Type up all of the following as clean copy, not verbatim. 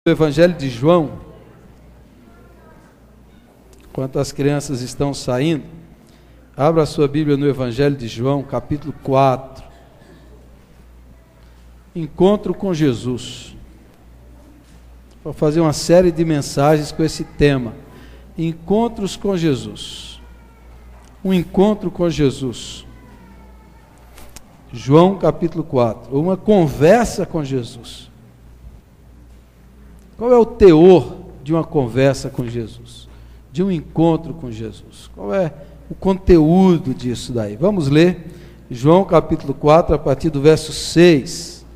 do Evangelho de João, enquanto as crianças estão saindo, abra a sua Bíblia no Evangelho de João, capítulo 4. Encontro com Jesus. Vou fazer uma série de mensagens com esse tema. Encontros com Jesus. Um encontro com Jesus. João capítulo 4. Uma conversa com Jesus. Qual é o teor de uma conversa com Jesus? De um encontro com Jesus? Qual é o conteúdo disso daí? Vamos ler João capítulo 4, a partir do verso 6.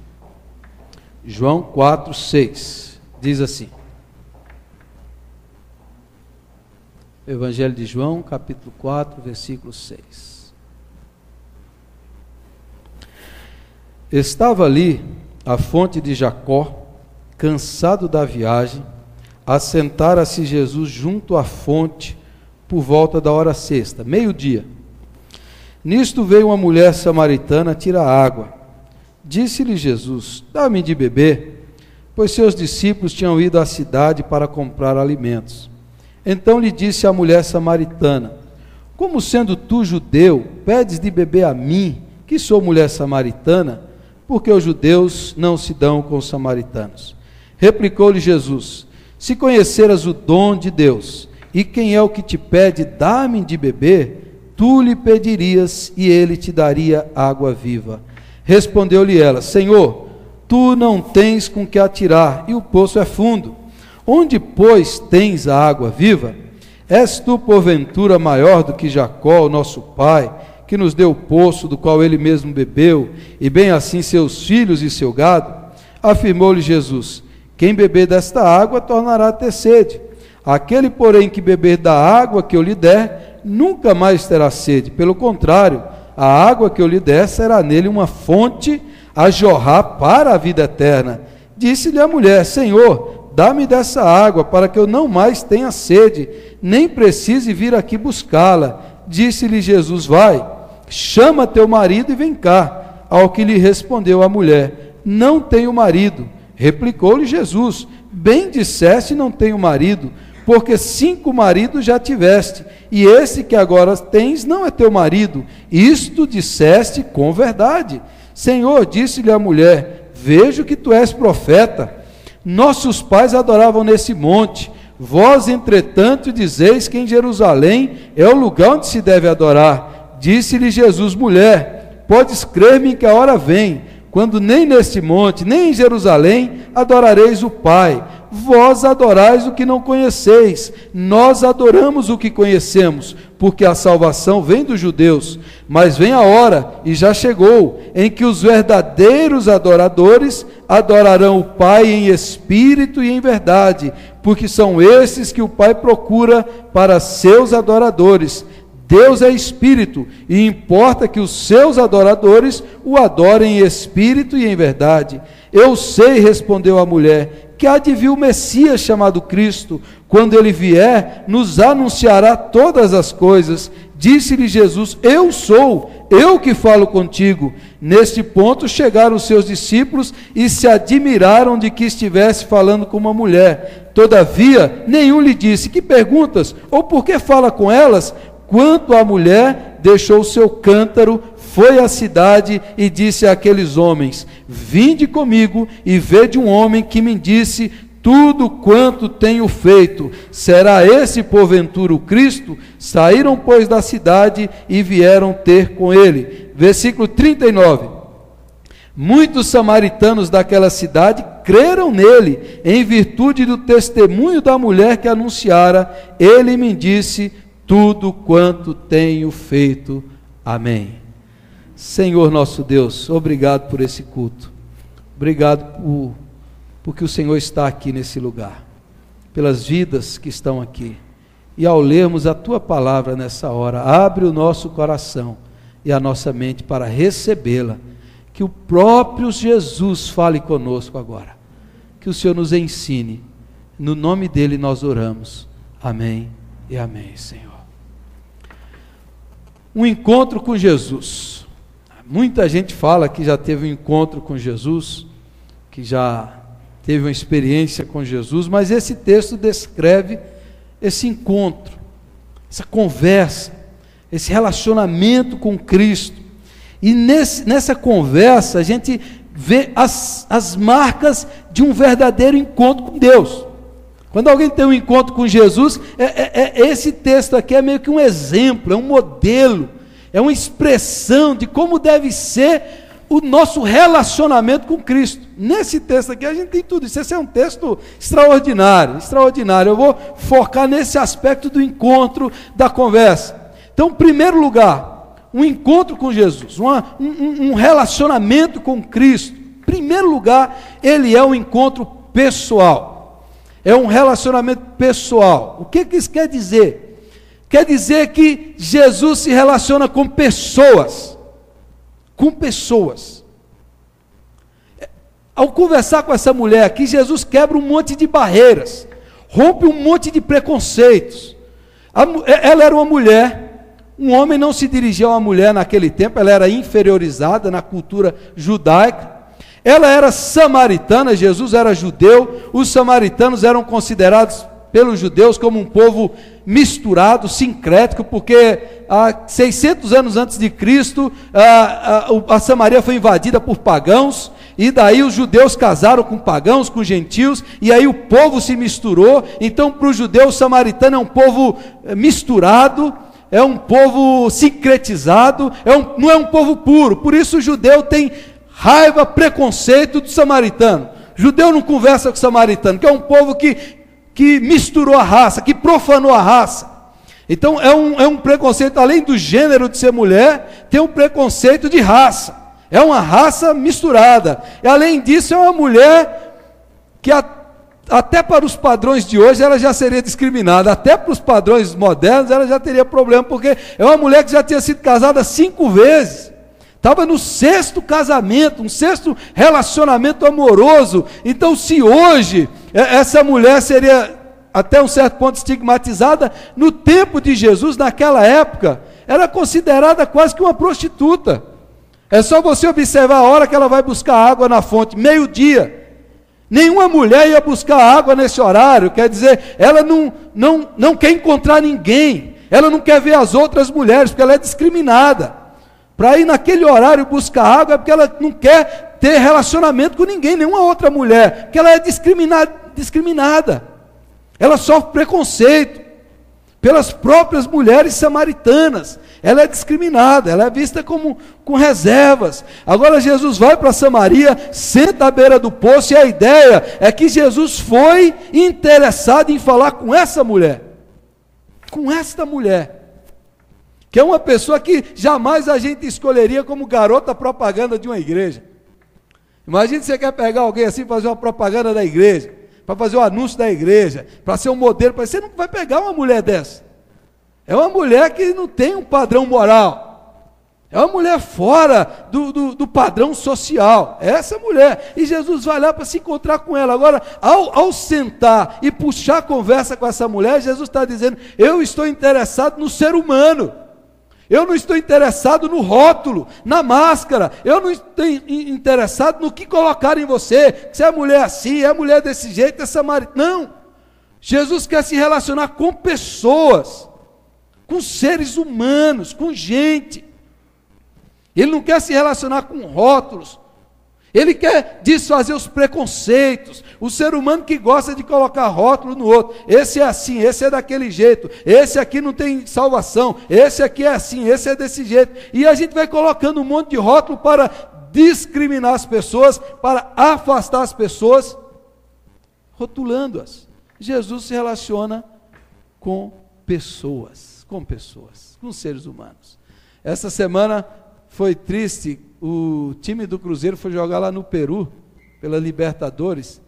João 4, 6. Diz assim. Evangelho de João, capítulo 4, versículo 6. Estava ali a fonte de Jacó, cansado da viagem, assentara-se Jesus junto à fonte por volta da hora sexta, meio-dia. Nisto veio uma mulher samaritana tirar água. Disse-lhe Jesus: dá-me de beber, pois seus discípulos tinham ido à cidade para comprar alimentos. Então lhe disse a mulher samaritana: como sendo tu judeu, pedes de beber a mim, que sou mulher samaritana? Porque os judeus não se dão com os samaritanos. Replicou-lhe Jesus: se conheceras o dom de Deus, e quem é o que te pede, dá-me de beber, tu lhe pedirias, e ele te daria água viva. Respondeu-lhe ela: Senhor, tu não tens com que atirar, e o poço é fundo. Onde, pois, tens a água viva? És tu, porventura, maior do que Jacó, o nosso pai, que nos deu o poço do qual ele mesmo bebeu, e bem assim seus filhos e seu gado? Afirmou-lhe Jesus: quem beber desta água tornará a ter sede. Aquele, porém, que beber da água que eu lhe der, nunca mais terá sede. Pelo contrário, a água que eu lhe der será nele uma fonte a jorrar para a vida eterna. Disse-lhe a mulher: Senhor, dá-me dessa água, para que eu não mais tenha sede, nem precise vir aqui buscá-la. Disse-lhe Jesus: vai, chama teu marido e vem cá. Ao que lhe respondeu a mulher: não tenho marido. Replicou-lhe Jesus: bem disseste, não tenho marido, porque 5 maridos já tiveste, e esse que agora tens não é teu marido. Isto disseste com verdade. Senhor, disse-lhe a mulher: vejo que tu és profeta. Nossos pais adoravam nesse monte, vós, entretanto, dizeis que em Jerusalém é o lugar onde se deve adorar. Disse-lhe Jesus: mulher, podes crer-me que a hora vem, quando nem neste monte, nem em Jerusalém, adorareis o Pai. Vós adorais o que não conheceis, nós adoramos o que conhecemos, porque a salvação vem dos judeus. Mas vem a hora, e já chegou, em que os verdadeiros adoradores adorarão o Pai em espírito e em verdade, porque são esses que o Pai procura para seus adoradores. Deus é espírito, e importa que os seus adoradores o adorem em espírito e em verdade. Eu sei, respondeu a mulher, que há de vir o Messias chamado Cristo. Quando ele vier, nos anunciará todas as coisas. Disse-lhe Jesus: eu sou, eu que falo contigo. Neste ponto chegaram os seus discípulos e se admiraram de que estivesse falando com uma mulher. Todavia, nenhum lhe disse: que perguntas? Ou por que fala com elas? Quanto à mulher, deixou o seu cântaro, foi à cidade e disse àqueles homens: vinde comigo e vede um homem que me disse tudo quanto tenho feito. Será esse porventura o Cristo? Saíram, pois, da cidade e vieram ter com ele. Versículo 39. Muitos samaritanos daquela cidade creram nele, em virtude do testemunho da mulher que anunciara: ele me disse tudo quanto tenho feito. Amém. Senhor nosso Deus, obrigado por esse culto. Obrigado porque o Senhor está aqui nesse lugar, pelas vidas que estão aqui. E ao lermos a Tua palavra nessa hora, abre o nosso coração e a nossa mente para recebê-la. Que o próprio Jesus fale conosco agora. Que o Senhor nos ensine. No nome dEle nós oramos. Amém e amém, Senhor. Um encontro com Jesus. Muita gente fala que já teve um encontro com Jesus, que já teve uma experiência com Jesus, mas esse texto descreve esse encontro, essa conversa, esse relacionamento com Cristo. E nessa conversa a gente vê as marcas de um verdadeiro encontro com Deus. Quando alguém tem um encontro com Jesus, esse texto aqui é meio que um exemplo, é um modelo, é uma expressão de como deve ser o nosso relacionamento com Cristo. Nesse texto aqui a gente tem tudo isso. Esse é um texto extraordinário, extraordinário. Eu vou focar nesse aspecto do encontro, da conversa. Então, em primeiro lugar, um encontro com Jesus, um relacionamento com Cristo. Em primeiro lugar, ele é um encontro pessoal. É um relacionamento pessoal. O que isso quer dizer? Quer dizer que Jesus se relaciona com pessoas. Com pessoas. Ao conversar com essa mulher aqui, Jesus quebra um monte de barreiras, rompe um monte de preconceitos. Ela era uma mulher, um homem não se dirigia a uma mulher naquele tempo, ela era inferiorizada na cultura judaica. Ela era samaritana, Jesus era judeu, os samaritanos eram considerados pelos judeus como um povo misturado, sincrético, porque há 600 anos antes de Cristo, a Samaria foi invadida por pagãos, e daí os judeus casaram com pagãos, com gentios, e aí o povo se misturou. Então para o judeu, o samaritano é um povo misturado, é um povo sincretizado, não é um povo puro. Por isso o judeu tem raiva, preconceito do samaritano. O judeu não conversa com o samaritano, que é um povo que misturou a raça, que profanou a raça. Então é um preconceito, além do gênero de ser mulher, tem um preconceito de raça. É uma raça misturada. E além disso, é uma mulher que até para os padrões de hoje ela já seria discriminada. Até para os padrões modernos ela já teria problema, porque é uma mulher que já tinha sido casada 5 vezes. Estava no 6º casamento, um 6º relacionamento amoroso. Então, se hoje essa mulher seria até um certo ponto estigmatizada, no tempo de Jesus, naquela época, era considerada quase que uma prostituta. É só você observar a hora que ela vai buscar água na fonte, meio-dia. Nenhuma mulher ia buscar água nesse horário, quer dizer, ela não quer encontrar ninguém, ela não quer ver as outras mulheres, porque ela é discriminada. Para ir naquele horário buscar água é porque ela não quer ter relacionamento com ninguém, nenhuma outra mulher, porque ela é discriminada. Ela sofre preconceito pelas próprias mulheres samaritanas. Ela é discriminada, ela é vista com reservas. Agora Jesus vai para Samaria, senta à beira do poço, e a ideia é que Jesus foi interessado em falar com essa mulher. Com esta mulher, que é uma pessoa que jamais a gente escolheria como garota propaganda de uma igreja. Imagina se você quer pegar alguém assim, fazer uma propaganda da igreja, para fazer o anúncio da igreja, para ser um modelo, você não vai pegar uma mulher dessa. É uma mulher que não tem um padrão moral, é uma mulher fora do padrão social, é essa mulher, e Jesus vai lá para se encontrar com ela. Agora, ao sentar e puxar a conversa com essa mulher, Jesus está dizendo, eu estou interessado no ser humano, eu não estou interessado no rótulo, na máscara, eu não estou interessado no que colocar em você, se é mulher assim, é mulher desse jeito, é samaritana. Não, Jesus quer se relacionar com pessoas, com seres humanos, com gente. Ele não quer se relacionar com rótulos, ele quer desfazer os preconceitos. O ser humano que gosta de colocar rótulo no outro, esse é assim, esse é daquele jeito, esse aqui não tem salvação, esse aqui é assim, esse é desse jeito, e a gente vai colocando um monte de rótulo para discriminar as pessoas, para afastar as pessoas, rotulando-as. Jesus se relaciona com pessoas, com seres humanos. Essa semana foi triste, o time do Cruzeiro foi jogar lá no Peru, pela Libertadores,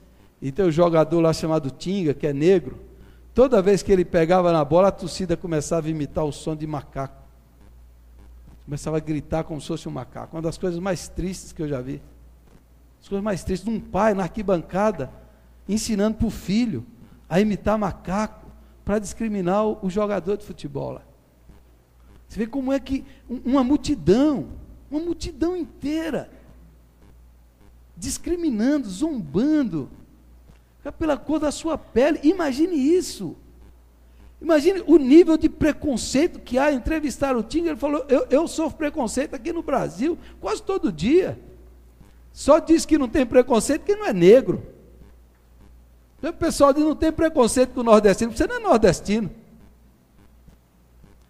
e tem um jogador lá chamado Tinga, que é negro. Toda vez que ele pegava na bola, a torcida começava a imitar o som de macaco, começava a gritar como se fosse um macaco. Uma das coisas mais tristes que eu já vi, as coisas mais tristes, de um pai na arquibancada, ensinando para o filho a imitar macaco, para discriminar o jogador de futebol lá. Você vê como é que uma multidão inteira, discriminando, zombando pela cor da sua pele. Imagine isso. Imagine o nível de preconceito que há. Entrevistaram o Tinga, ele falou, eu sofro preconceito aqui no Brasil, quase todo dia. Só diz que não tem preconceito porque não é negro. O pessoal diz, não tem preconceito com o nordestino, você não é nordestino.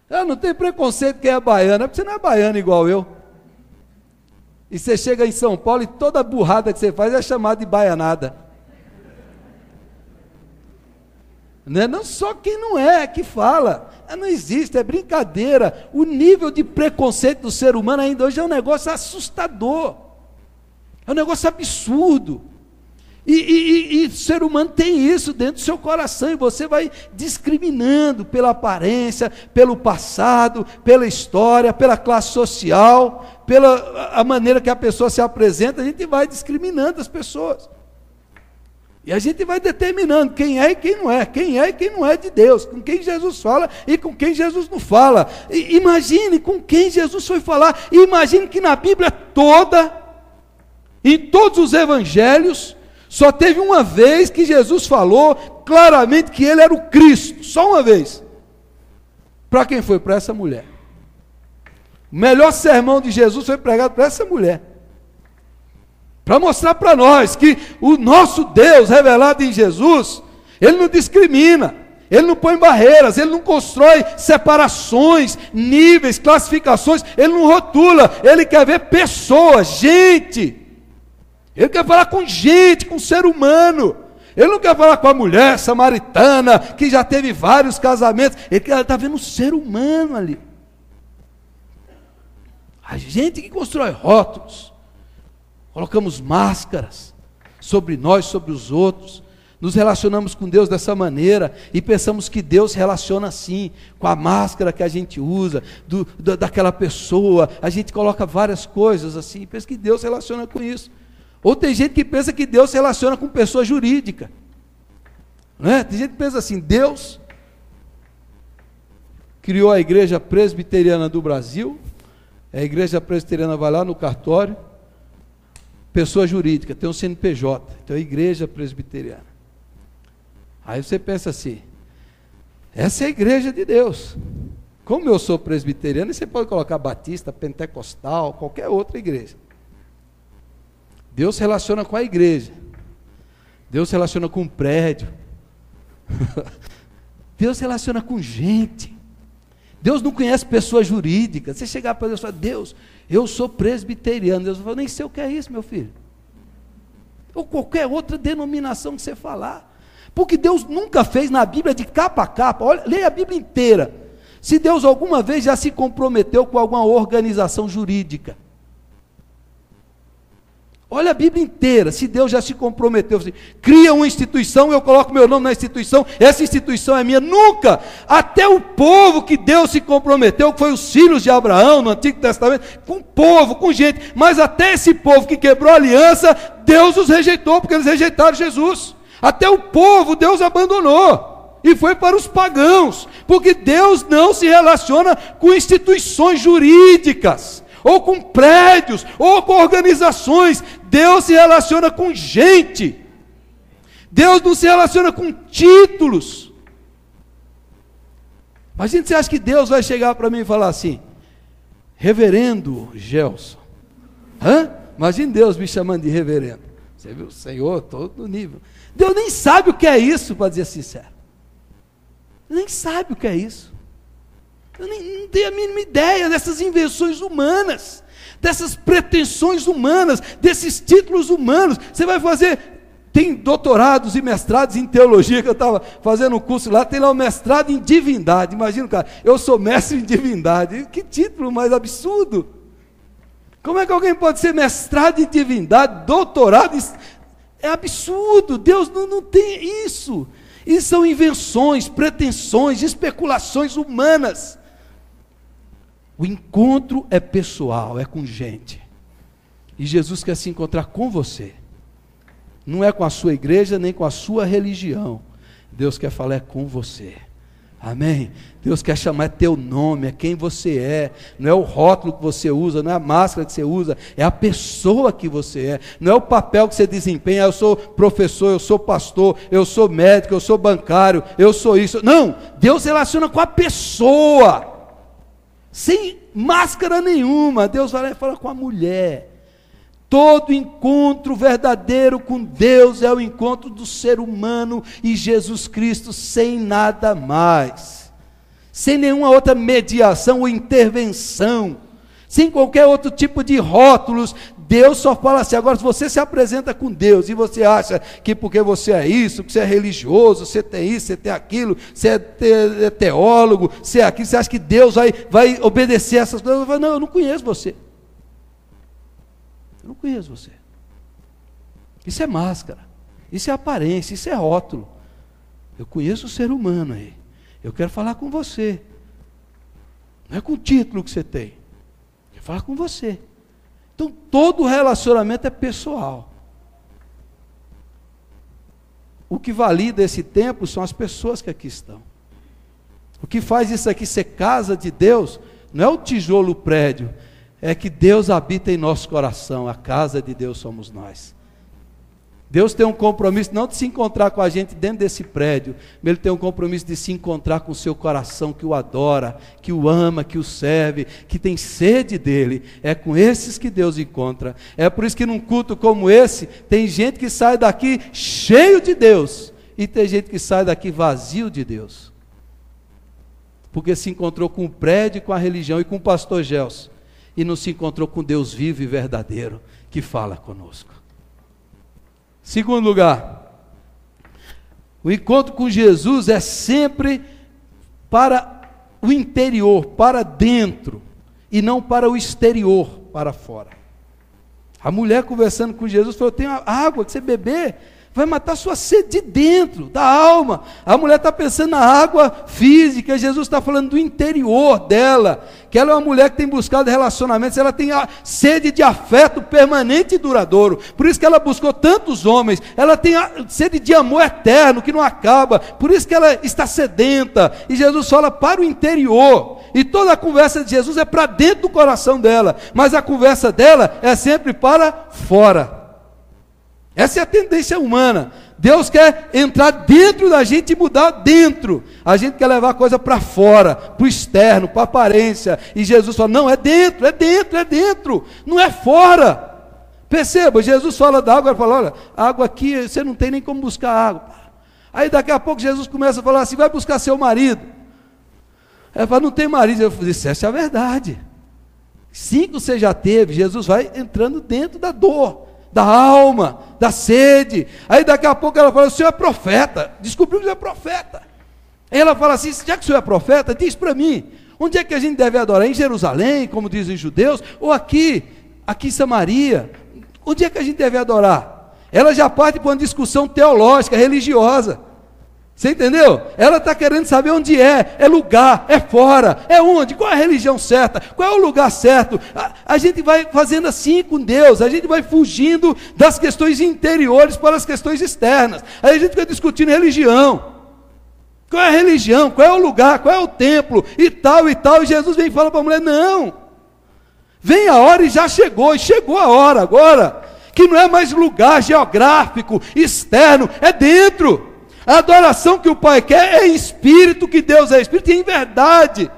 Não tem preconceito com quem é baiano, porque você não é baiano igual eu. E você chega em São Paulo e toda burrada que você faz é chamada de baianada. Não só quem não é que fala, não existe, é brincadeira. O nível de preconceito do ser humano ainda hoje é um negócio assustador, é um negócio absurdo, e o ser humano tem isso dentro do seu coração, e você vai discriminando pela aparência, pelo passado, pela história, pela classe social, pela a maneira que a pessoa se apresenta, a gente vai discriminando as pessoas. E a gente vai determinando quem é e quem não é de Deus, com quem Jesus fala e com quem Jesus não fala. Imagine com quem Jesus foi falar, e imagine que na Bíblia toda, em todos os evangelhos, só teve uma vez que Jesus falou claramente que ele era o Cristo, só uma vez. Para quem foi? Para essa mulher. O melhor sermão de Jesus foi pregado para essa mulher. Para mostrar para nós que o nosso Deus revelado em Jesus, ele não discrimina, ele não põe barreiras, ele não constrói separações, níveis, classificações, ele não rotula, ele quer ver pessoas, gente, ele quer falar com gente, com ser humano, ele não quer falar com a mulher samaritana, que já teve vários casamentos, ele está vendo um ser humano ali. A gente que constrói rótulos, colocamos máscaras sobre nós, sobre os outros, nos relacionamos com Deus dessa maneira, e pensamos que Deus se relaciona assim, com a máscara que a gente usa, daquela pessoa, a gente coloca várias coisas assim, e pensa que Deus se relaciona com isso. Ou tem gente que pensa que Deus se relaciona com pessoa jurídica, não é? Tem gente que pensa assim, Deus criou a Igreja Presbiteriana do Brasil, a Igreja Presbiteriana vai lá no cartório, pessoa jurídica, tem um CNPJ, então é Igreja Presbiteriana. Aí você pensa assim, essa é a Igreja de Deus. Como eu sou presbiteriano, você pode colocar batista, pentecostal, qualquer outra igreja. Deus se relaciona com a igreja, Deus se relaciona com o prédio, Deus se relaciona com gente. Deus não conhece pessoa jurídica. Você chegar para Deus e falar, Deus, eu sou presbiteriano. Deus vai falar, nem sei o que é isso, meu filho. Ou qualquer outra denominação que você falar. Porque Deus nunca fez na Bíblia de capa a capa. Olha, leia a Bíblia inteira. Se Deus alguma vez já se comprometeu com alguma organização jurídica. Olha a Bíblia inteira, se Deus já se comprometeu, assim, cria uma instituição, eu coloco meu nome na instituição, essa instituição é minha, nunca, até o povo que Deus se comprometeu, que foi os filhos de Abraão no Antigo Testamento, com o povo, com gente, mas até esse povo que quebrou a aliança, Deus os rejeitou, porque eles rejeitaram Jesus, até o povo Deus abandonou, e foi para os pagãos, porque Deus não se relaciona com instituições jurídicas, ou com prédios, ou com organizações. Deus se relaciona com gente. Deus não se relaciona com títulos. Imagina, você acha que Deus vai chegar para mim e falar assim, reverendo Gelson? Imagina Deus me chamando de reverendo. Você viu, Senhor, todo nível. Deus nem sabe o que é isso, para dizer sincero. Nem sabe o que é isso. Eu não tenho a mínima ideia dessas invenções humanas, dessas pretensões humanas, desses títulos humanos. Você vai fazer, tem doutorados e mestrados em teologia, que eu estava fazendo um curso lá, tem lá o mestrado em divindade. Imagina, cara, eu sou mestre em divindade. Que título mais absurdo! Como é que alguém pode ser mestrado em divindade, doutorado? É absurdo, Deus não tem isso. Isso são invenções, pretensões, especulações humanas. O encontro é pessoal, é com gente. E Jesus quer se encontrar com você. Não é com a sua igreja, nem com a sua religião. Deus quer falar com você. Amém? Deus quer chamar teu nome, é quem você é, não é o rótulo que você usa, não é a máscara que você usa, é a pessoa que você é, não é o papel que você desempenha, eu sou professor, eu sou pastor, eu sou médico, eu sou bancário, eu sou isso. Não, Deus relaciona com a pessoa, sem máscara nenhuma. Deus vai lá e fala com a mulher. Todo encontro verdadeiro com Deus é o encontro do ser humano e Jesus Cristo, sem nada mais, sem nenhuma outra mediação ou intervenção, sem qualquer outro tipo de rótulos. Deus só fala assim. Agora, se você se apresenta com Deus e você acha que porque você é isso, que você é religioso, você tem isso, você tem aquilo, você é teólogo, você é aquilo, você acha que Deus vai obedecer essas coisas, não, eu não conheço você. Eu não conheço você. Isso é máscara, isso é aparência, isso é rótulo. Eu conheço o ser humano aí. Eu quero falar com você. Não é com o título que você tem. Eu quero falar com você. Então, todo relacionamento é pessoal. O que valida esse templo são as pessoas que aqui estão. O que faz isso aqui ser casa de Deus não é o tijolo, o prédio, é que Deus habita em nosso coração. A casa de Deus somos nós. Deus tem um compromisso não de se encontrar com a gente dentro desse prédio, mas Ele tem um compromisso de se encontrar com o seu coração que o adora, que o ama, que o serve, que tem sede dEle. É com esses que Deus encontra. É por isso que num culto como esse, tem gente que sai daqui cheio de Deus, e tem gente que sai daqui vazio de Deus, porque se encontrou com o prédio, com a religião e com o pastor Gelson, e não se encontrou com Deus vivo e verdadeiro, que fala conosco. Segundo lugar, o encontro com Jesus é sempre para o interior, para dentro, e não para o exterior, para fora. A mulher conversando com Jesus falou: tem água que você beber, vai matar sua sede de dentro, da alma. A mulher está pensando na água física, Jesus está falando do interior dela, que ela é uma mulher que tem buscado relacionamentos, ela tem a sede de afeto permanente e duradouro, por isso que ela buscou tantos homens, ela tem a sede de amor eterno, que não acaba, por isso que ela está sedenta, e Jesus fala para o interior, e toda a conversa de Jesus é para dentro do coração dela, mas a conversa dela é sempre para fora. Essa é a tendência humana. Deus quer entrar dentro da gente e mudar dentro. A gente quer levar a coisa para fora, para o externo, para a aparência. E Jesus fala: não, é dentro, é dentro, é dentro, não é fora. Perceba, Jesus fala da água, ele fala: olha, a água aqui, você não tem nem como buscar água. Aí daqui a pouco Jesus começa a falar assim: vai buscar seu marido. Ela fala: não tem marido. Eu disse: essa é a verdade. 5 você já teve. Jesus vai entrando dentro da dor, da alma, da sede. Aí daqui a pouco ela fala: o senhor é profeta. Descobriu que o senhor é profeta. Aí ela fala assim: já que o senhor é profeta, diz para mim, onde é que a gente deve adorar? Em Jerusalém, como dizem os judeus, ou aqui em Samaria? Onde é que a gente deve adorar? Ela já parte para uma discussão teológica, religiosa. Você entendeu? Ela está querendo saber onde é lugar, é fora, é onde, qual é a religião certa, qual é o lugar certo. A gente vai fazendo assim com Deus, a gente vai fugindo das questões interiores para as questões externas. Aí a gente fica discutindo religião. Qual é a religião, qual é o lugar, qual é o templo, e tal, e Jesus vem e fala para a mulher: não, vem a hora e já chegou, e chegou a hora agora, que não é mais lugar geográfico, externo, é dentro. A adoração que o Pai quer é em espírito, que Deus é espírito, e em verdade.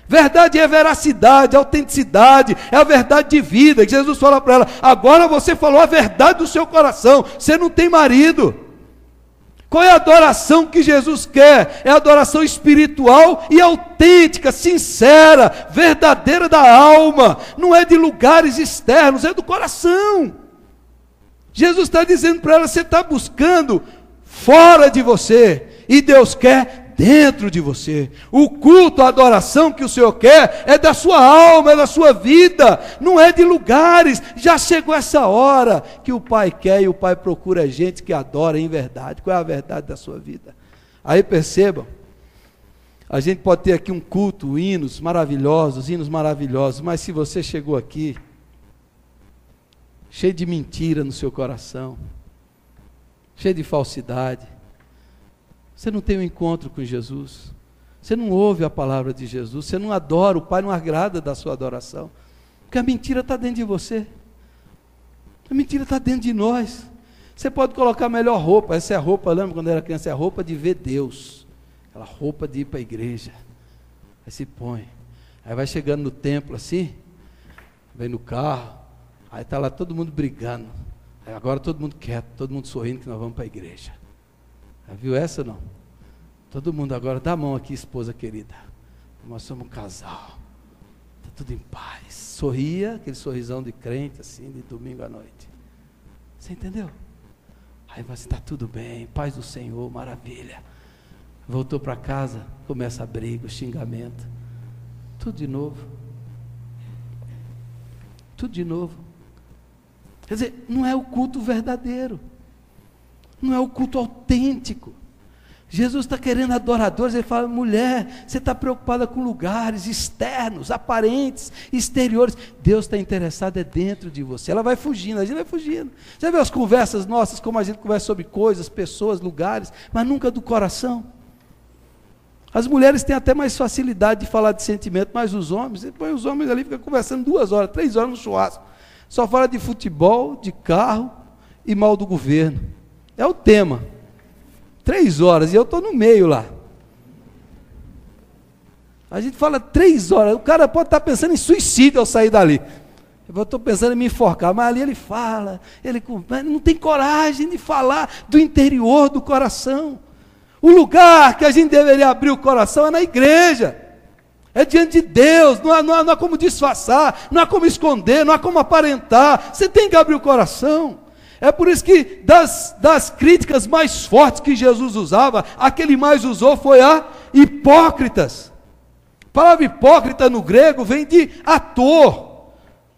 Verdade é veracidade, autenticidade, é a verdade de vida. Que Jesus fala para ela: agora você falou a verdade do seu coração, você não tem marido. Qual é a adoração que Jesus quer? É a adoração espiritual e autêntica, sincera, verdadeira da alma. Não é de lugares externos, é do coração. Jesus está dizendo para ela: você está buscando fora de você, e Deus quer dentro de você. O culto, a adoração que o Senhor quer é da sua alma, é da sua vida, não é de lugares. Já chegou essa hora que o Pai quer, e o Pai procura gente que adora em verdade. Qual é a verdade da sua vida? Aí percebam, a gente pode ter aqui um culto, hinos maravilhosos, mas se você chegou aqui cheio de mentira no seu coração, cheio de falsidade, você não tem um encontro com Jesus, Você não ouve a palavra de Jesus, você não adora, o Pai não agrada da sua adoração, porque a mentira está dentro de você, a mentira está dentro de nós. Você pode colocar a melhor roupa, essa é a roupa, lembra quando era criança, é a roupa de ver Deus, aquela roupa de ir para a igreja, aí se põe, aí vai chegando no templo assim, vem no carro, aí está lá todo mundo brigando, aí agora todo mundo quieto, todo mundo sorrindo que nós vamos para a igreja. Já viu essa ou não? Todo mundo agora, dá a mão aqui, esposa querida, nós somos um casal, está tudo em paz, sorria, aquele sorrisão de crente assim, de domingo à noite, você entendeu? Aí você está tudo bem, paz do Senhor, maravilha. Voltou para casa, começa a briga, o xingamento, tudo de novo. Tudo de novo. Quer dizer, não é o culto verdadeiro, não é o culto autêntico. Jesus está querendo adoradores, ele fala, mulher, você está preocupada com lugares externos, aparentes, exteriores. Deus está interessado é dentro de você. Ela vai fugindo, a gente vai fugindo. Já viu as conversas nossas, como a gente conversa sobre coisas, pessoas, lugares, mas nunca do coração. As mulheres têm até mais facilidade de falar de sentimento, mas os homens, você põe os homens ali, fica conversando 2 horas, 3 horas no churrasco, só fala de futebol, de carro e mal do governo, é o tema, 3 horas, e eu estou no meio lá, a gente fala 3 horas, o cara pode estar pensando em suicídio ao sair dali, eu estou pensando em me enforcar, mas ali ele fala, ele não tem coragem de falar do interior do coração. O lugar que a gente deveria abrir o coração é na igreja, é diante de Deus, não há como disfarçar, não há como esconder, não há como aparentar, você tem que abrir o coração. É por isso que das críticas mais fortes que Jesus usava, a que ele mais usou foi a hipócritas. A palavra hipócrita no grego vem de ator.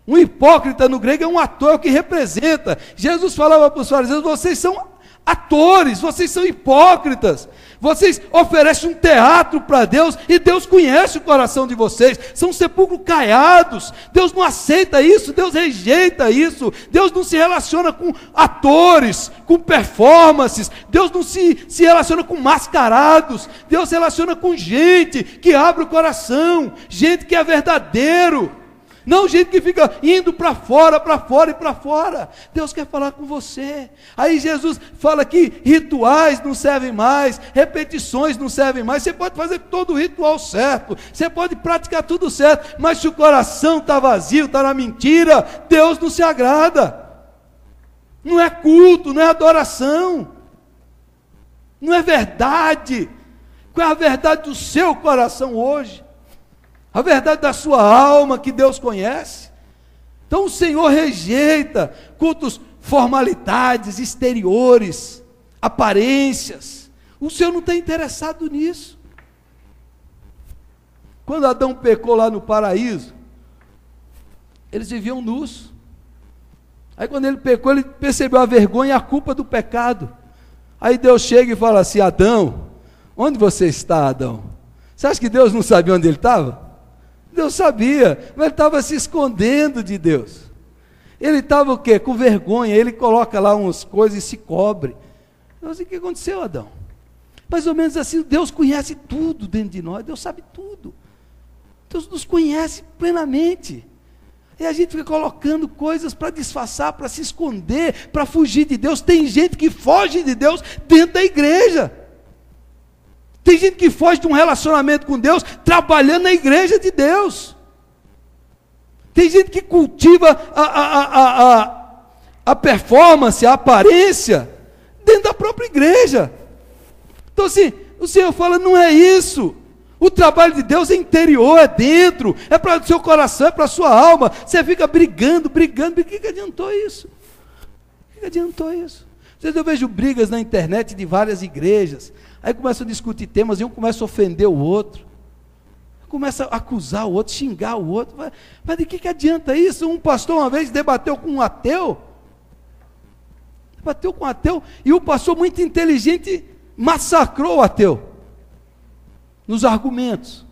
Um hipócrita no grego é um ator, é o que representa. Jesus falava para os fariseus, vocês são atores, vocês são hipócritas, vocês oferecem um teatro para Deus, e Deus conhece o coração de vocês, são sepulcros caiados, Deus não aceita isso, Deus rejeita isso, Deus não se relaciona com atores, com performances, Deus não se relaciona com mascarados, Deus se relaciona com gente que abre o coração, gente que é verdadeiro, não gente que fica indo para fora e para fora. Deus quer falar com você. Aí Jesus fala que rituais não servem mais, repetições não servem mais. Você pode fazer todo o ritual certo, você pode praticar tudo certo, mas se o coração está vazio, está na mentira, Deus não se agrada. Não é culto, não é adoração, não é verdade. Qual é a verdade do seu coração hoje? A verdade da sua alma que Deus conhece. Então o Senhor rejeita cultos, formalidades, exteriores, aparências. O Senhor não está interessado nisso. Quando Adão pecou lá no paraíso, eles viviam nus. Aí quando ele pecou, ele percebeu a vergonha e a culpa do pecado. Aí Deus chega e fala assim, Adão, onde você está, Adão? Você acha que Deus não sabia onde ele estava? Deus sabia, mas ele estava se escondendo de Deus. Ele estava o quê? Com vergonha, ele coloca lá umas coisas e se cobre. Eu disse, o que aconteceu, Adão? Mais ou menos assim, Deus conhece tudo dentro de nós, Deus sabe tudo. Deus nos conhece plenamente. E a gente fica colocando coisas para disfarçar, para se esconder, para fugir de Deus. Tem gente que foge de Deus dentro da igreja. Tem gente que foge de um relacionamento com Deus, trabalhando na igreja de Deus. Tem gente que cultiva a performance, a aparência, dentro da própria igreja. Então assim, o Senhor fala, não é isso. O trabalho de Deus é interior, é dentro, é para o seu coração, é para a sua alma. Você fica brigando, o que adiantou isso? O que adiantou isso? Às vezes eu vejo brigas na internet de várias igrejas, aí começam a discutir temas e um começa a ofender o outro, começa a acusar o outro, xingar o outro, mas de que adianta isso? Um pastor uma vez debateu com um ateu, e o pastor muito inteligente massacrou o ateu, nos argumentos,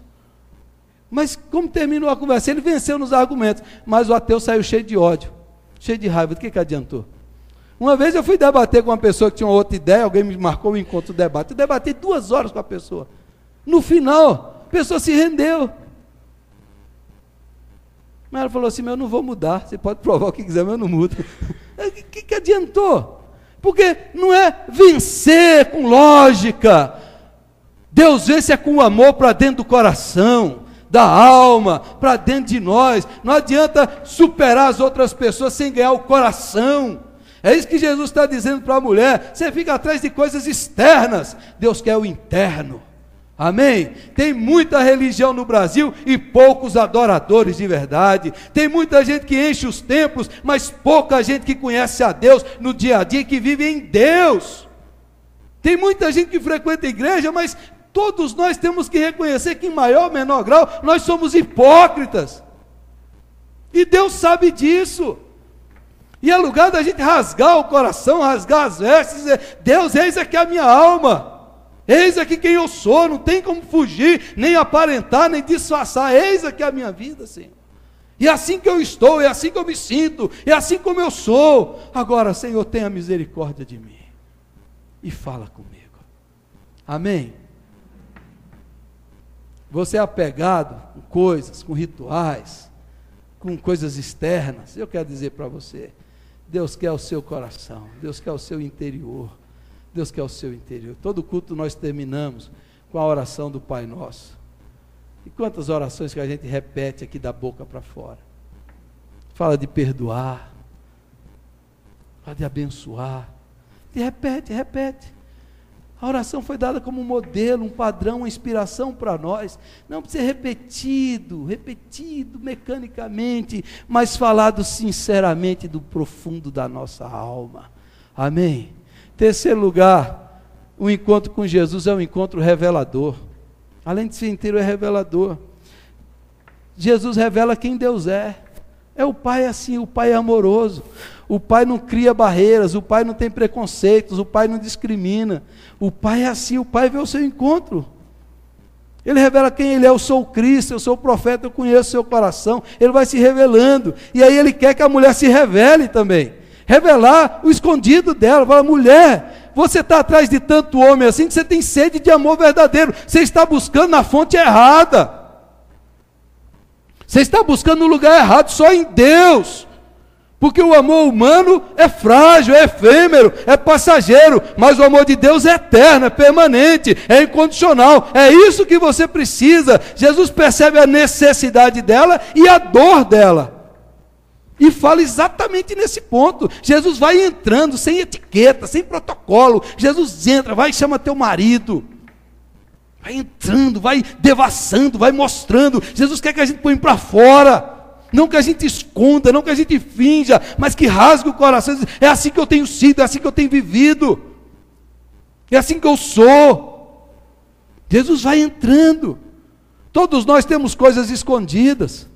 mas como terminou a conversa? Ele venceu nos argumentos, mas o ateu saiu cheio de ódio, cheio de raiva, de que adiantou? Uma vez eu fui debater com uma pessoa que tinha uma outra ideia, alguém me marcou um encontro, debate, eu debati 2 horas com a pessoa, No final, a pessoa se rendeu. Mas ela falou assim: mas eu não vou mudar, você pode provar o que quiser, mas eu não mudo. O que adiantou? Porque não é vencer com lógica. Deus vence é com amor para dentro do coração, da alma, para dentro de nós. Não adianta superar as outras pessoas sem ganhar o coração. É isso que Jesus está dizendo para a mulher. Você fica atrás de coisas externas, Deus quer o interno. Amém? Tem muita religião no Brasil e poucos adoradores de verdade. Tem muita gente que enche os templos, mas pouca gente que conhece a Deus no dia a dia, que vive em Deus. Tem muita gente que frequenta a igreja, mas todos nós temos que reconhecer que em maior ou menor grau nós somos hipócritas. E Deus sabe disso. E é lugar da gente rasgar o coração, rasgar as vestes e dizer: Deus, eis aqui a minha alma. Eis aqui quem eu sou, não tem como fugir, nem aparentar, nem disfarçar. Eis aqui a minha vida, Senhor. E é assim que eu estou, é assim que eu me sinto, é assim como eu sou. Agora, Senhor, tenha misericórdia de mim e fala comigo. Amém? Você é apegado com coisas, com rituais, com coisas externas. Eu quero dizer para você, Deus quer o seu coração, Deus quer o seu interior. Deus quer o seu interior. Todo culto nós terminamos com a oração do Pai Nosso. E quantas orações que a gente repete aqui da boca para fora. Fala de perdoar, fala de abençoar. E repete. A oração foi dada como um modelo, um padrão, uma inspiração para nós. Não precisa ser repetido mecanicamente, mas falado sinceramente do profundo da nossa alma. Amém? Terceiro lugar, o encontro com Jesus é um encontro revelador. Além de ser inteiro, é revelador. Jesus revela quem Deus é. É o Pai assim, o Pai é amoroso. O Pai não cria barreiras, o Pai não tem preconceitos, o Pai não discrimina. O Pai é assim, o Pai vê o seu encontro. Ele revela quem Ele é. Eu sou o Cristo, eu sou o profeta, eu conheço o seu coração. Ele vai se revelando. E aí Ele quer que a mulher se revele também. Revelar o escondido dela. Fala: mulher, você está atrás de tanto homem assim que você tem sede de amor verdadeiro. Você está buscando na fonte errada. Você está buscando no lugar errado, só em Deus. Porque o amor humano é frágil, é efêmero, é passageiro. Mas o amor de Deus é eterno, é permanente, é incondicional. É isso que você precisa. Jesus percebe a necessidade dela e a dor dela. E fala exatamente nesse ponto. Jesus vai entrando, sem etiqueta, sem protocolo. Jesus entra, vai e chama teu marido. Vai entrando, vai devassando, vai mostrando. Jesus quer que a gente põe para fora. Não que a gente esconda, não que a gente finja, mas que rasgue o coração. É assim que eu tenho sido, é assim que eu tenho vivido. É assim que eu sou. Jesus vai entrando. Todos nós temos coisas escondidas.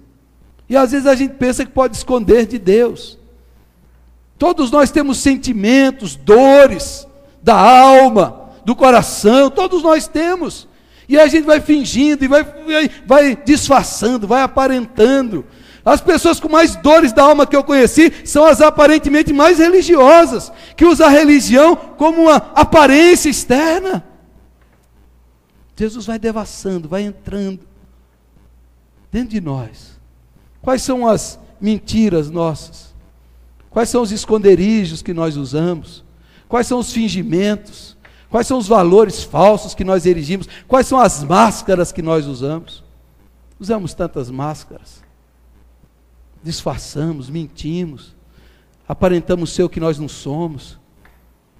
E às vezes a gente pensa que pode esconder de Deus. Todos nós temos sentimentos, dores da alma, do coração, todos nós temos. E a gente vai fingindo, e vai disfarçando, vai aparentando. As pessoas com mais dores da alma que eu conheci são as aparentemente mais religiosas, que usam a religião como uma aparência externa. Jesus vai devassando, vai entrando dentro de nós. Quais são as mentiras nossas? Quais são os esconderijos que nós usamos? Quais são os fingimentos? Quais são os valores falsos que nós erigimos? Quais são as máscaras que nós usamos? Usamos tantas máscaras. Disfarçamos, mentimos, aparentamos ser o que nós não somos.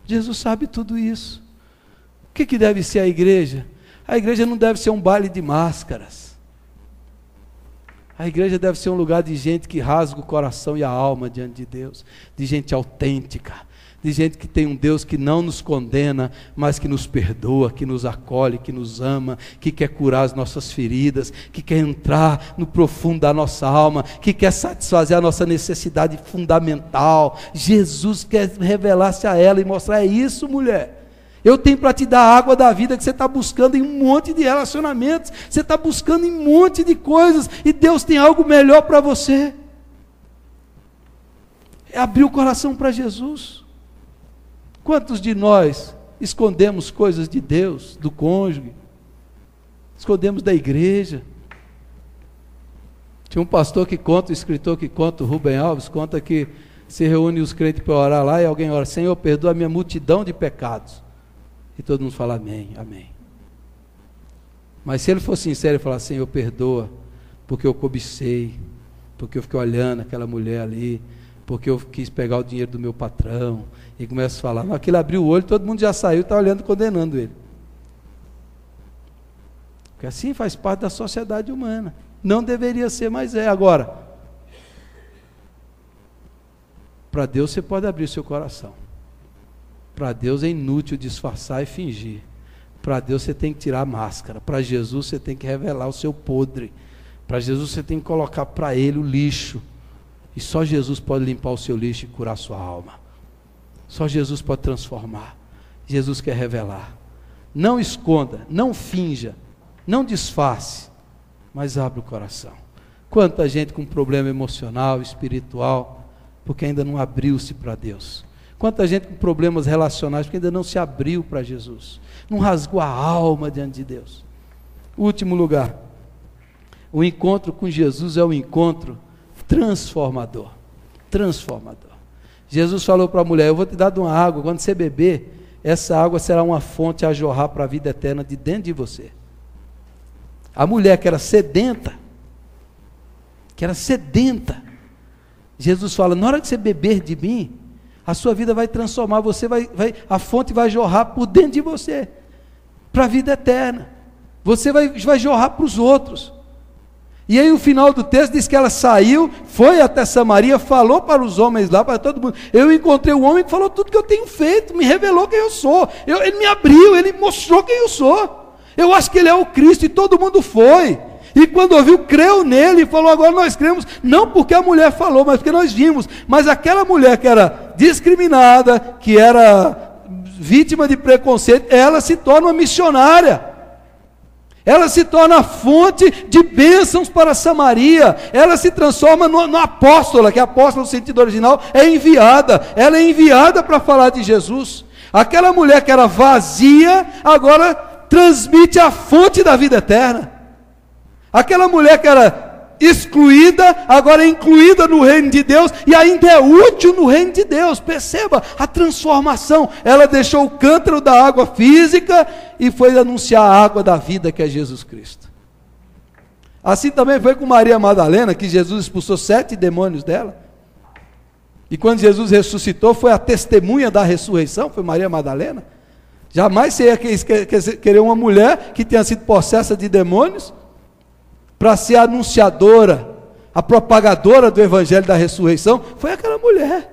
Jesus sabe tudo isso. O que deve ser a igreja? A igreja não deve ser um baile de máscaras. A igreja deve ser um lugar de gente que rasga o coração e a alma diante de Deus, de gente autêntica, de gente que tem um Deus que não nos condena, mas que nos perdoa, que nos acolhe, que nos ama, que quer curar as nossas feridas, que quer entrar no profundo da nossa alma, que quer satisfazer a nossa necessidade fundamental. Jesus quer revelar-se a ela e mostrar: é isso, mulher. Eu tenho para te dar a água da vida que você está buscando em um monte de relacionamentos, você está buscando em um monte de coisas, e Deus tem algo melhor para você. É abrir o coração para Jesus. Quantos de nós escondemos coisas de Deus, do cônjuge? escondemos da igreja. Tinha um pastor que conta, um escritor que conta, o Rubem Alves, conta que se reúne os crentes para orar lá, e alguém ora: Senhor, perdoa a minha multidão de pecados. E todo mundo fala amém, amém. Mas se ele for sincero e falar: Senhor, perdoa, porque eu cobicei, porque eu fiquei olhando aquela mulher ali, porque eu quis pegar o dinheiro do meu patrão, e começa a falar, mas aquele abriu o olho, todo mundo já saiu, está olhando, condenando ele. Porque assim faz parte da sociedade humana. Não deveria ser, mas é. Agora, para Deus você pode abrir o seu coração. Para Deus é inútil disfarçar e fingir. Para Deus você tem que tirar a máscara. Para Jesus você tem que revelar o seu podre. Para Jesus você tem que colocar para Ele o lixo. E só Jesus pode limpar o seu lixo e curar a sua alma. Só Jesus pode transformar. Jesus quer revelar. Não esconda, não finja, não disfarce, mas abre o coração. Quanta gente com problema emocional, espiritual, porque ainda não abriu-se para Deus. Quanta gente com problemas relacionais, porque ainda não se abriu para Jesus. Não rasgou a alma diante de Deus. Último lugar. O encontro com Jesus é um encontro transformador. Transformador. Jesus falou para a mulher: eu vou te dar de uma água, quando você beber, essa água será uma fonte a jorrar para a vida eterna de dentro de você. A mulher que era sedenta, Jesus fala: na hora que você beber de mim, a sua vida vai transformar, a fonte vai jorrar por dentro de você, para a vida eterna. Você vai jorrar para os outros. E aí o final do texto diz que ela saiu, foi até Samaria, falou para os homens lá, para todo mundo. Eu encontrei um homem que falou tudo que eu tenho feito, me revelou quem eu sou, ele me abriu, ele mostrou quem eu sou. Eu acho que ele é o Cristo, e todo mundo foi. E quando ouviu, creu nele e falou: agora nós cremos, não porque a mulher falou, mas porque nós vimos. Mas aquela mulher que era discriminada, que era vítima de preconceito, ela se torna uma missionária. Ela se torna a fonte de bênçãos para Samaria. Ela se transforma no apóstola, que apóstola no sentido original é enviada. Ela é enviada para falar de Jesus. Aquela mulher que era vazia, agora transmite a fonte da vida eterna. Aquela mulher que era excluída, agora é incluída no reino de Deus, e ainda é útil no reino de Deus. Perceba a transformação. Ela deixou o cântaro da água física e foi anunciar a água da vida, que é Jesus Cristo. Assim também foi com Maria Madalena, que Jesus expulsou 7 demônios dela, e quando Jesus ressuscitou, foi a testemunha da ressurreição, foi Maria Madalena. Jamais você ia querer uma mulher que tenha sido possessa de demônios para ser a anunciadora, a propagadora do evangelho da ressurreição. Foi aquela mulher.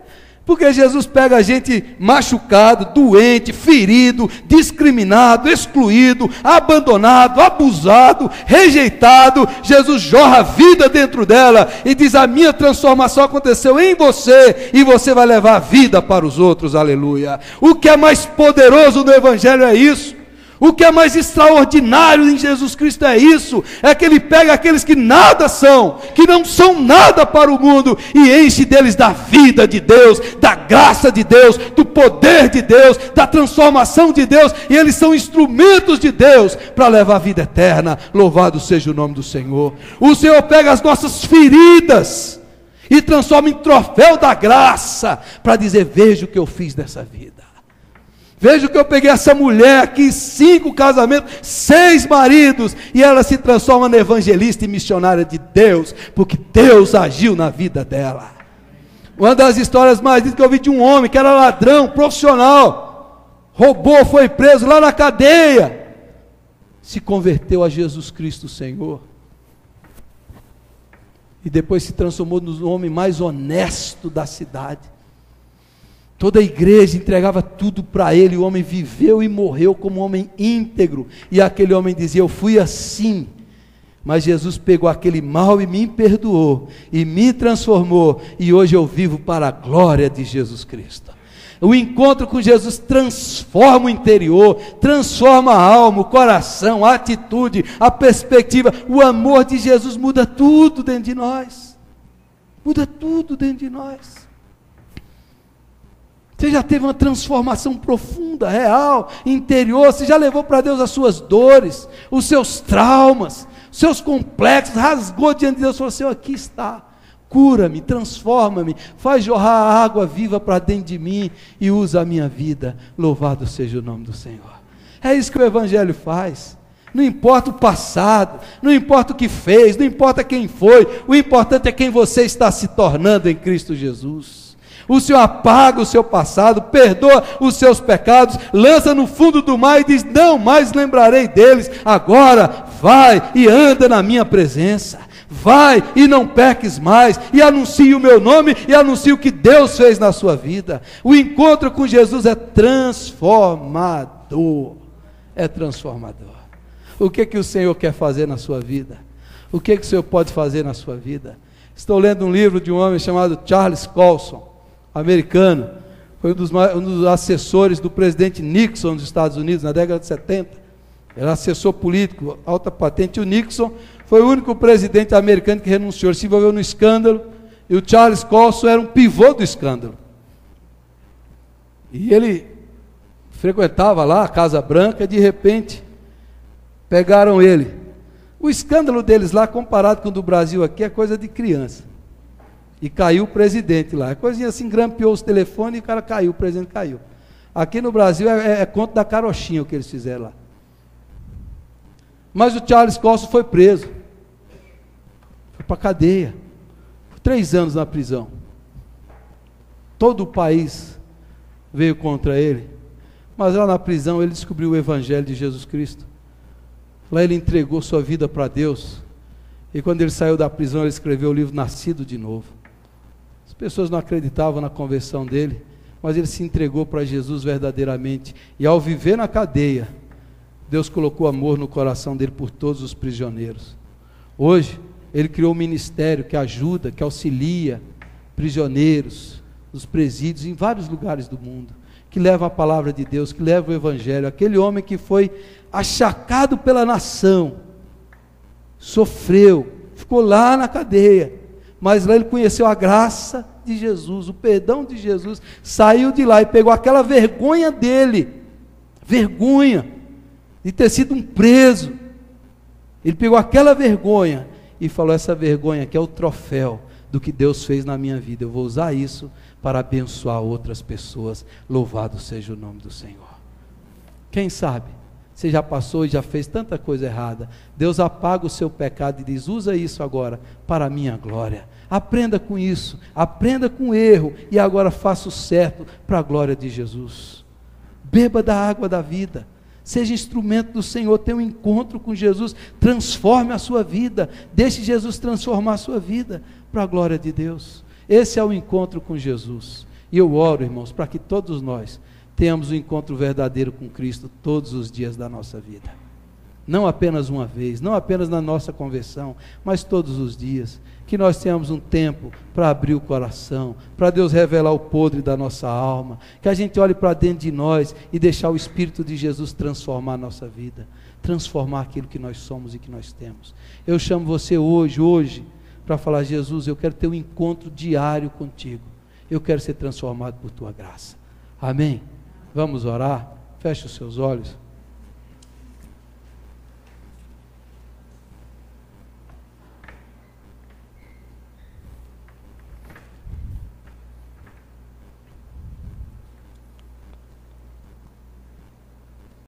Porque Jesus pega a gente machucado, doente, ferido, discriminado, excluído, abandonado, abusado, rejeitado. Jesus jorra vida dentro dela e diz: a minha transformação aconteceu em você, e você vai levar a vida para os outros. Aleluia. O que é mais poderoso no evangelho é isso. O que é mais extraordinário em Jesus Cristo é isso, é que Ele pega aqueles que nada são, que não são nada para o mundo, e enche deles da vida de Deus, da graça de Deus, do poder de Deus, da transformação de Deus, e eles são instrumentos de Deus para levar a vida eterna. Louvado seja o nome do Senhor. O Senhor pega as nossas feridas e transforma em troféu da graça, para dizer: veja o que eu fiz dessa vida. Veja que eu peguei essa mulher aqui, 5 casamentos, 6 maridos, e ela se transforma na evangelista e missionária de Deus, porque Deus agiu na vida dela. Uma das histórias mais lindas que eu vi de um homem que era ladrão, profissional, roubou, foi preso lá na cadeia, se converteu a Jesus Cristo Senhor, e depois se transformou no homem mais honesto da cidade. Toda a igreja entregava tudo para ele, o homem viveu e morreu como um homem íntegro, e aquele homem dizia: eu fui assim, mas Jesus pegou aquele mal e me perdoou, e me transformou, e hoje eu vivo para a glória de Jesus Cristo. O encontro com Jesus transforma o interior, transforma a alma, o coração, a atitude, a perspectiva. O amor de Jesus muda tudo dentro de nós, muda tudo dentro de nós. Você já teve uma transformação profunda, real, interior. Você já levou para Deus as suas dores, os seus traumas, os seus complexos, rasgou diante de Deus e falou: Senhor, aqui está, cura-me, transforma-me, faz jorrar a água viva para dentro de mim e usa a minha vida. Louvado seja o nome do Senhor. É isso que o Evangelho faz. Não importa o passado, não importa o que fez, não importa quem foi, o importante é quem você está se tornando em Cristo Jesus. O Senhor apaga o seu passado, perdoa os seus pecados, lança no fundo do mar e diz: não mais lembrarei deles. Agora vai e anda na minha presença, vai e não peques mais, e anuncie o meu nome, e anuncie o que Deus fez na sua vida. O encontro com Jesus é transformador, é transformador. O que o Senhor quer fazer na sua vida? O que o Senhor pode fazer na sua vida? Estou lendo um livro de um homem chamado Charles Colson, americano, foi um dos assessores do presidente Nixon dos Estados Unidos na década de 70, era assessor político, alta patente. O Nixon foi o único presidente americano que renunciou, ele se envolveu no escândalo, e o Charles Colson era um pivô do escândalo, e ele frequentava lá a Casa Branca, e de repente pegaram ele. O escândalo deles lá, comparado com o do Brasil aqui, é coisa de criança. E caiu o presidente lá. Coisinha assim, grampeou os telefones e o cara caiu, o presidente caiu. Aqui no Brasil é conto da carochinha o que eles fizeram lá. Mas o Charles Colson foi preso. Foi para a cadeia. 3 anos na prisão. Todo o país veio contra ele. Mas lá na prisão ele descobriu o Evangelho de Jesus Cristo. Lá ele entregou sua vida para Deus. E quando ele saiu da prisão, ele escreveu o livro Nascido de Novo. As pessoas não acreditavam na conversão dele, mas ele se entregou para Jesus verdadeiramente. E ao viver na cadeia, Deus colocou amor no coração dele por todos os prisioneiros. Hoje, ele criou um ministério que ajuda, que auxilia prisioneiros, nos presídios, em vários lugares do mundo, que leva a palavra de Deus, que leva o Evangelho. Aquele homem que foi achacado pela nação, sofreu, ficou lá na cadeia, mas lá ele conheceu a graça de Jesus, o perdão de Jesus, saiu de lá e pegou aquela vergonha dele, vergonha de ter sido um preso, ele pegou aquela vergonha e falou: essa vergonha aqui é o troféu do que Deus fez na minha vida, eu vou usar isso para abençoar outras pessoas. Louvado seja o nome do Senhor. Quem sabe você já passou e já fez tanta coisa errada, Deus apaga o seu pecado e diz: usa isso agora para a minha glória. Aprenda com isso, aprenda com o erro, e agora faça o certo para a glória de Jesus. Beba da água da vida, seja instrumento do Senhor, tenha um encontro com Jesus, transforme a sua vida, deixe Jesus transformar a sua vida para a glória de Deus. Esse é o encontro com Jesus, e eu oro, irmãos, para que todos nós tenhamos um encontro verdadeiro com Cristo todos os dias da nossa vida, não apenas uma vez, não apenas na nossa conversão, mas todos os dias, que nós tenhamos um tempo para abrir o coração, para Deus revelar o podre da nossa alma, que a gente olhe para dentro de nós e deixar o Espírito de Jesus transformar a nossa vida, transformar aquilo que nós somos e que nós temos. Eu chamo você hoje, para falar: Jesus, eu quero ter um encontro diário contigo, eu quero ser transformado por tua graça. Amém? Vamos orar? Feche os seus olhos.